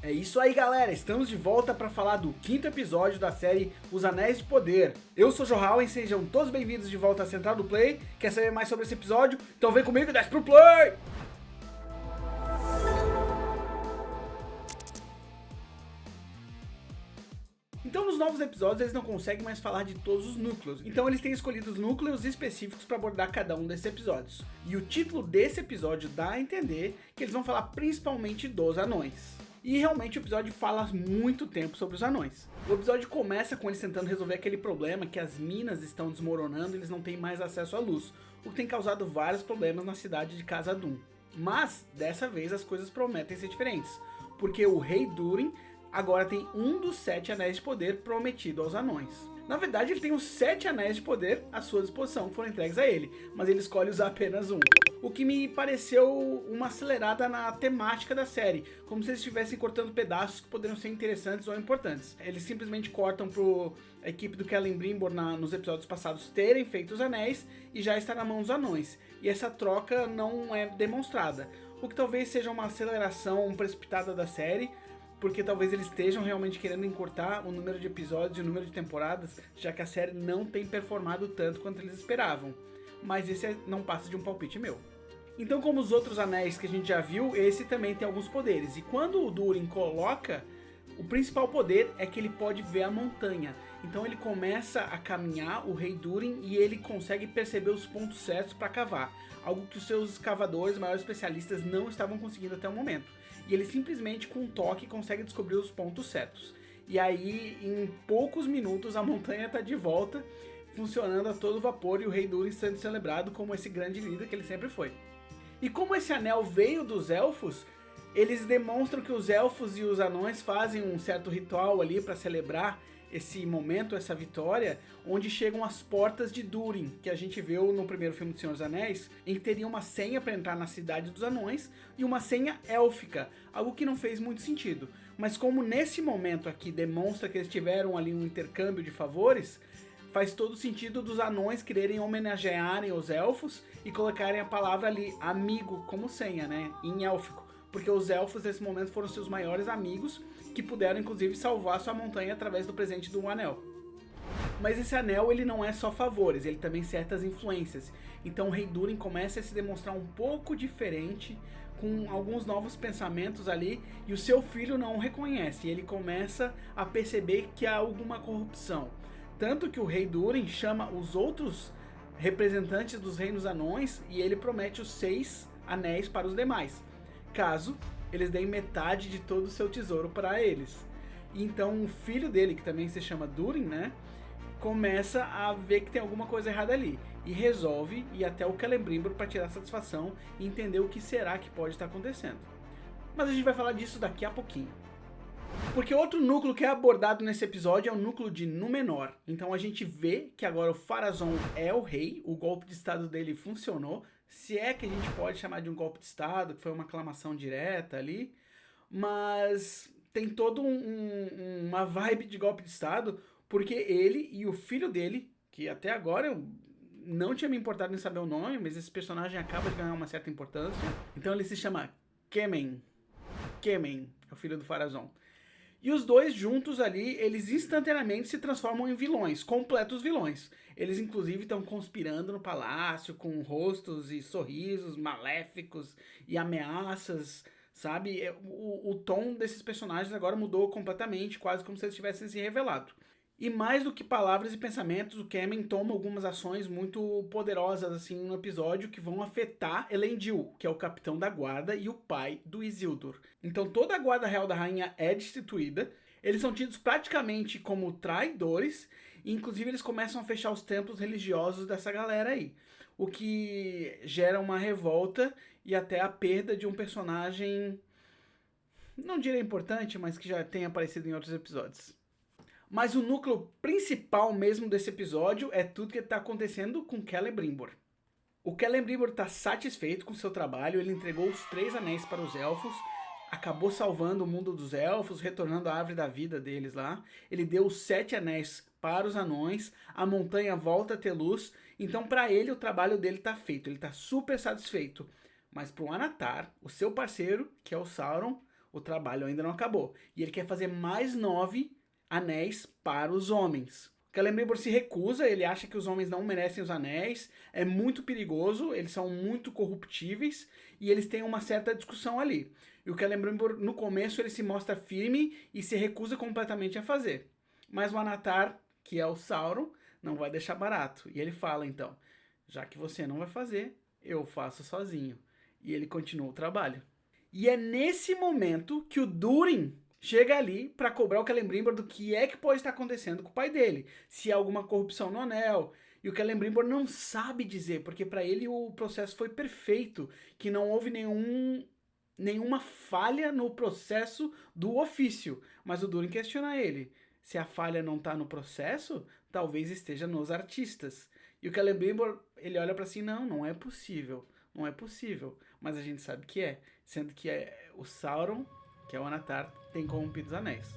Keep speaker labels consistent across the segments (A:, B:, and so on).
A: É isso aí, galera, estamos de volta para falar do quinto episódio da série Os Anéis de Poder. Eu sou Johan e sejam todos bem-vindos de volta à Central do Play. Quer saber mais sobre esse episódio? Então vem comigo e desce pro Play! Então nos novos episódios eles não conseguem mais falar de todos os núcleos, então eles têm escolhido os núcleos específicos para abordar cada um desses episódios. E o título desse episódio dá a entender que eles vão falar principalmente dos anões. E realmente o episódio fala muito tempo sobre os anões. O episódio começa com eles tentando resolver aquele problema que as minas estão desmoronando e eles não têm mais acesso à luz, o que tem causado vários problemas na cidade de Khazad-dûm. Mas, dessa vez as coisas prometem ser diferentes, porque o rei Durin agora tem um dos 7 anéis de poder prometido aos anões. Na verdade, ele tem os 7 anéis de poder à sua disposição, que foram entregues a ele, mas ele escolhe usar apenas um. O que me pareceu uma acelerada na temática da série, como se eles estivessem cortando pedaços que poderiam ser interessantes ou importantes. Eles simplesmente cortam a equipe do Celebrimbor nos episódios passados terem feito os anéis e já está na mão dos anões. E essa troca não é demonstrada, o que talvez seja uma aceleração precipitada da série, porque talvez eles estejam realmente querendo encurtar o número de episódios e o número de temporadas, já que a série não tem performado tanto quanto eles esperavam. Mas esse não passa de um palpite meu. Então, como os outros anéis que a gente já viu, esse também tem alguns poderes. E quando o Durin coloca, o principal poder é que ele pode ver a montanha. Então ele começa a caminhar, o rei Durin, e ele consegue perceber os pontos certos para cavar. Algo que os seus escavadores, maiores especialistas, não estavam conseguindo até o momento. E ele simplesmente, com um toque, consegue descobrir os pontos certos. E aí, em poucos minutos, a montanha está de volta, funcionando a todo vapor, e o rei Durin sendo celebrado como esse grande líder que ele sempre foi. E como esse anel veio dos elfos, eles demonstram que os elfos e os anões fazem um certo ritual ali para celebrar esse momento, essa vitória, onde chegam as portas de Durin, que a gente viu no primeiro filme do Senhor dos Anéis, em que teria uma senha para entrar na cidade dos anões e uma senha élfica, algo que não fez muito sentido. Mas como nesse momento aqui demonstra que eles tiveram ali um intercâmbio de favores, faz todo sentido dos anões quererem homenagearem os elfos e colocarem a palavra ali, amigo, como senha, né, em élfico. Porque os elfos nesse momento foram seus maiores amigos, que puderam inclusive salvar sua montanha através do presente do anel. Mas esse anel ele não é só favores, ele também certas influências. Então o rei Durin começa a se demonstrar um pouco diferente, com alguns novos pensamentos ali, e o seu filho não o reconhece. E ele começa a perceber que há alguma corrupção. Tanto que o rei Durin chama os outros representantes dos reinos anões e ele promete os 6 anéis para os demais, caso eles deem metade de todo o seu tesouro para eles. Então o filho dele, que também se chama Durin, né, começa a ver que tem alguma coisa errada ali e resolve ir até o Celebrimbor para tirar satisfação e entender o que será que pode estar acontecendo. Mas a gente vai falar disso daqui a pouquinho. Porque outro núcleo que é abordado nesse episódio é o núcleo de Númenor. Então a gente vê que agora o Pharazôn é o rei, o golpe de estado dele funcionou, se é que a gente pode chamar de um golpe de estado, que foi uma aclamação direta ali, mas tem todo uma vibe de golpe de estado, porque ele e o filho dele, que até agora eu não tinha me importado em saber o nome, mas esse personagem acaba de ganhar uma certa importância, então ele se chama Kemen. Kemen é o filho do Pharazôn. E os dois juntos ali, eles instantaneamente se transformam em vilões, completos vilões. Eles inclusive estão conspirando no palácio com rostos e sorrisos maléficos e ameaças, sabe? O tom desses personagens agora mudou completamente, quase como se eles tivessem se revelado. E mais do que palavras e pensamentos, o Kemen toma algumas ações muito poderosas assim no episódio que vão afetar Elendil, que é o capitão da guarda e o pai do Isildur. Então toda a guarda real da rainha é destituída, eles são tidos praticamente como traidores, e inclusive eles começam a fechar os templos religiosos dessa galera aí, o que gera uma revolta e até a perda de um personagem, não diria importante, mas que já tem aparecido em outros episódios. Mas o núcleo principal mesmo desse episódio é tudo que está acontecendo com Celebrimbor. O Celebrimbor está satisfeito com seu trabalho, ele entregou os 3 anéis para os elfos, acabou salvando o mundo dos elfos, retornando a árvore da vida deles lá. Ele deu os 7 anéis para os anões, a montanha volta a ter luz, então para ele o trabalho dele está feito, ele está super satisfeito. Mas para o Anatar, o seu parceiro, que é o Sauron, o trabalho ainda não acabou. E ele quer fazer mais 9 anéis para os homens. O Celebrimbor se recusa, ele acha que os homens não merecem os anéis, é muito perigoso, eles são muito corruptíveis e eles têm uma certa discussão ali. E o Celebrimbor, no começo, ele se mostra firme e se recusa completamente a fazer. Mas o Anatar, que é o Sauron, não vai deixar barato. E ele fala, então, já que você não vai fazer, eu faço sozinho. E ele continua o trabalho. E é nesse momento que o Durin chega ali para cobrar o Celebrimbor do que é que pode estar acontecendo com o pai dele. Se há alguma corrupção no anel. E o Celebrimbor não sabe dizer, porque para ele o processo foi perfeito. Que não houve nenhuma falha no processo do ofício. Mas o Durin questiona ele. Se a falha não está no processo, talvez esteja nos artistas. E o Celebrimbor, ele olha para si, não é possível. Não é possível. Mas a gente sabe que é. Sendo que o Sauron, que é o Anatar, tem corrompido os anéis.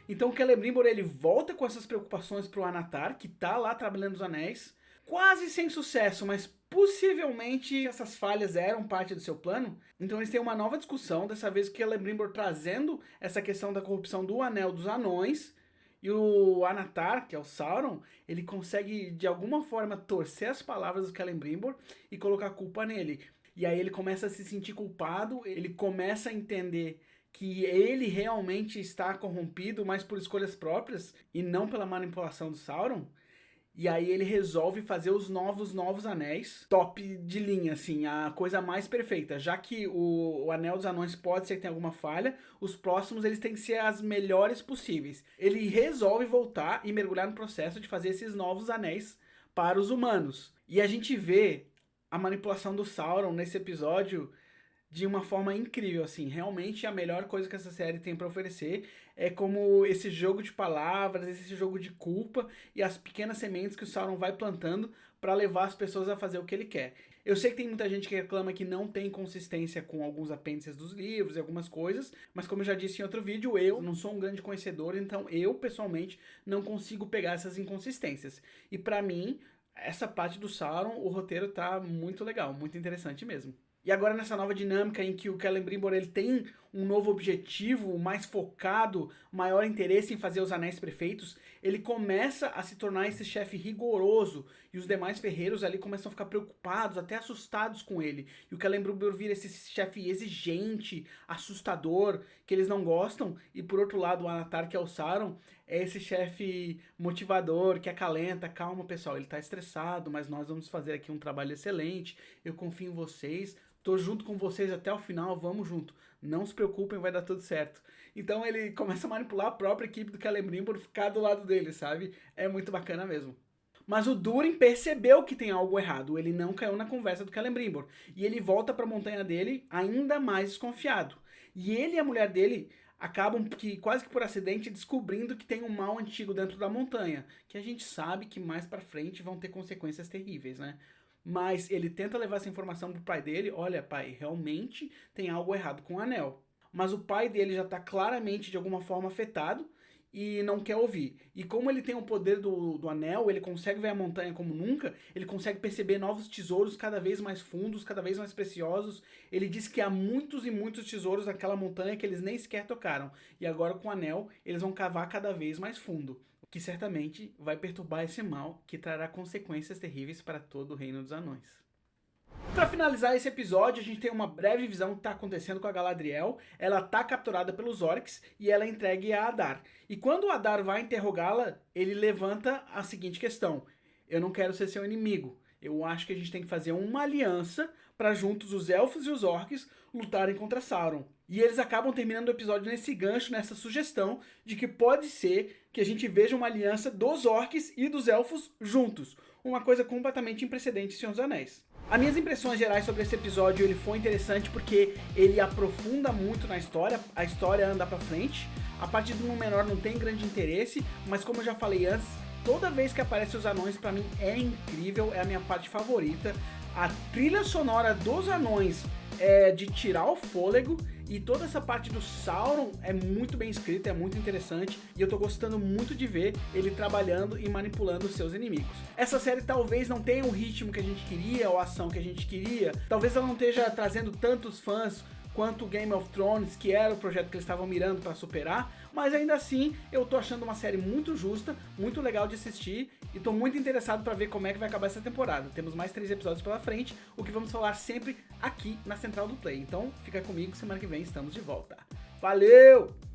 A: Então o Celebrimbor ele volta com essas preocupações pro Anatar, que tá lá trabalhando os anéis, quase sem sucesso, mas possivelmente essas falhas eram parte do seu plano. Então eles têm uma nova discussão, dessa vez o Celebrimbor trazendo essa questão da corrupção do Anel dos Anões, e o Anatar, que é o Sauron, ele consegue de alguma forma torcer as palavras do Celebrimbor e colocar a culpa nele. E aí ele começa a se sentir culpado, ele começa a entender que ele realmente está corrompido, mas por escolhas próprias e não pela manipulação do Sauron. E aí ele resolve fazer os novos anéis, top de linha, assim, a coisa mais perfeita. Já que o Anel dos Anões pode ser que tenha alguma falha, os próximos eles têm que ser as melhores possíveis. Ele resolve voltar e mergulhar no processo de fazer esses novos anéis para os humanos. E a gente vê a manipulação do Sauron nesse episódio de uma forma incrível, assim, realmente a melhor coisa que essa série tem para oferecer é como esse jogo de palavras, esse jogo de culpa e as pequenas sementes que o Sauron vai plantando para levar as pessoas a fazer o que ele quer. Eu sei que tem muita gente que reclama que não tem consistência com alguns apêndices dos livros e algumas coisas, mas como eu já disse em outro vídeo, eu não sou um grande conhecedor, então eu, pessoalmente, não consigo pegar essas inconsistências. E para mim, essa parte do Sauron, o roteiro tá muito legal, muito interessante mesmo. E agora nessa nova dinâmica em que o Celebrimbor ele tem um novo objetivo, mais focado, maior interesse em fazer os anéis perfeitos, ele começa a se tornar esse chefe rigoroso e os demais ferreiros ali começam a ficar preocupados, até assustados com ele. E o Celebrimbor vira esse chefe exigente, assustador, que eles não gostam. E por outro lado o Anatar, que é o Sauron, é esse chefe motivador, que acalenta, calma pessoal, ele tá estressado, mas nós vamos fazer aqui um trabalho excelente, eu confio em vocês. Tô junto com vocês até o final, vamos junto. Não se preocupem, vai dar tudo certo. Então ele começa a manipular a própria equipe do Celebrimbor, ficar do lado dele, sabe? É muito bacana mesmo. Mas o Durin percebeu que tem algo errado, ele não caiu na conversa do Celebrimbor. E ele volta para a montanha dele ainda mais desconfiado. E ele e a mulher dele acabam quase que por acidente descobrindo que tem um mal antigo dentro da montanha. Que a gente sabe que mais para frente vão ter consequências terríveis, né? Mas ele tenta levar essa informação pro pai dele, olha pai, realmente tem algo errado com o anel. Mas o pai dele já tá claramente de alguma forma afetado e não quer ouvir. E como ele tem o poder do anel, ele consegue ver a montanha como nunca, ele consegue perceber novos tesouros cada vez mais fundos, cada vez mais preciosos. Ele diz que há muitos e muitos tesouros naquela montanha que eles nem sequer tocaram. E agora com o anel, eles vão cavar cada vez mais fundo, que certamente vai perturbar esse mal, que trará consequências terríveis para todo o Reino dos Anões. Para finalizar esse episódio, a gente tem uma breve visão do que está acontecendo com a Galadriel. Ela está capturada pelos orcs e ela é entregue a Adar. E quando o Adar vai interrogá-la, ele levanta a seguinte questão: eu não quero ser seu inimigo. Eu acho que a gente tem que fazer uma aliança para juntos os elfos e os orcs lutarem contra Sauron. E eles acabam terminando o episódio nesse gancho, nessa sugestão de que pode ser que a gente veja uma aliança dos orcs e dos elfos juntos. Uma coisa completamente imprecedente em Senhor dos Anéis. As minhas impressões gerais sobre esse episódio, ele foi interessante porque ele aprofunda muito na história, a história anda pra frente. A parte do Númenor não tem grande interesse, mas como eu já falei antes, toda vez que aparecem os anões pra mim é incrível, é a minha parte favorita. A trilha sonora dos anões é de tirar o fôlego, e toda essa parte do Sauron é muito bem escrita, é muito interessante, e eu tô gostando muito de ver ele trabalhando e manipulando os seus inimigos. Essa série talvez não tenha o ritmo que a gente queria, ou a ação que a gente queria, talvez ela não esteja trazendo tantos fãs quanto Game of Thrones, que era o projeto que eles estavam mirando para superar, mas ainda assim eu tô achando uma série muito justa, muito legal de assistir, e tô muito interessado para ver como é que vai acabar essa temporada. Temos mais 3 episódios pela frente, o que vamos falar sempre aqui na Central do Play. Então fica comigo, semana que vem estamos de volta. Valeu!